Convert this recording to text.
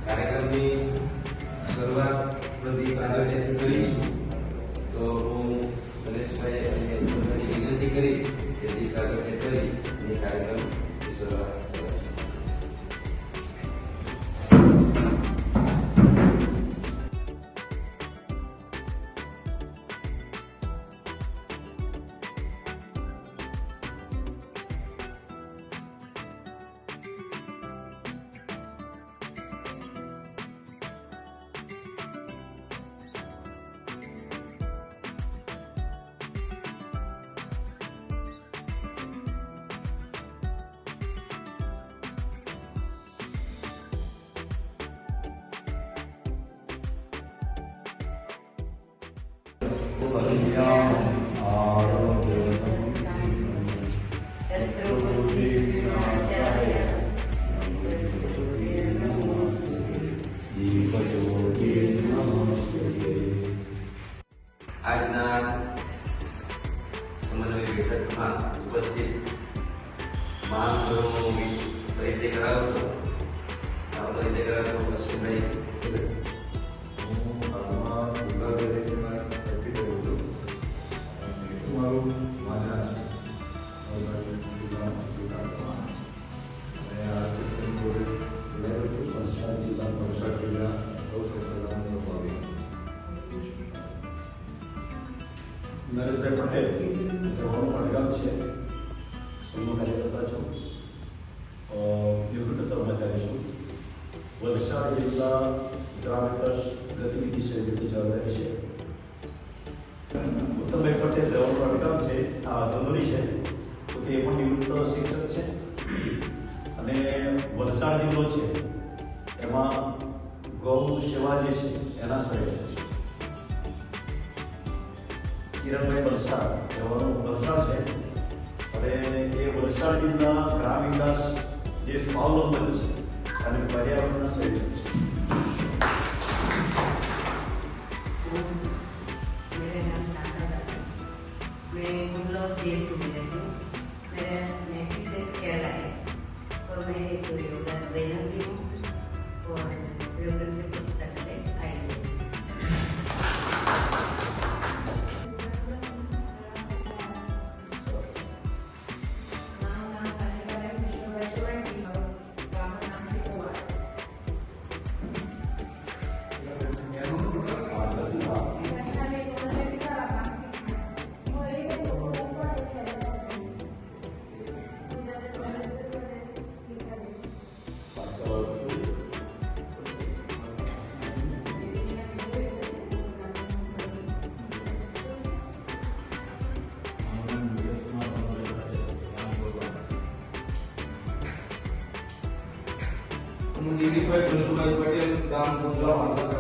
કાર્યક્રમની શરૂઆત પ્રદીપ આદરણીયથી કરીશું. તો હું ગણેશભાઈ અને બધાની વિનંતી કરીશ કે દીપ આદરણીય કરી અને કાર્યક્રમની શરૂઆત કરીશું. આજના સમન્વય બેઠકમાં ઉપસ્થિત મહાનુભાવોનો પરિચય કરાવતો અશ્વિનભાઈ. નરેશભાઈ પટેલ રહેવાનું પડગામ છે. સમૂહ કાર્યકર્તા છું, નિવૃત્ત કર્મચારી છું. વલસાડ જિલ્લા ગ્રામ વિકાસ ગતિવિધિ સમિતિની જવાબદારી છે. ઉત્તમભાઈ પટેલ રહેવાનું પડગામ છે, આ ધંધોરી છે, તો તે પણ નિવૃત્ત શિક્ષક છે. અને વલસાડ જિલ્લો છે એમાં ગૌ સેવા જે છે એના સહાયક છે. કિરણભાઈ વલસાડ રહેવાનું વલસાડ છે, અને એ વલસાડ જિલ્લા ગ્રામ વિકાસ જે સ્વાવલંબન છે અને પર્યાવરણના સહાયક છે. मेरा नाम शारदा दास है। मैं गुमलोग जेल से मिली हूँ। मेरा नेटिव प्लेस केरला है और मैं एक योगा ट्रेनर भी हूँ और योगा से तक से आई हूँ. હું દિલીપભાઈ ભલતુભાઈ પટેલ ગામ ગુંજલા માતા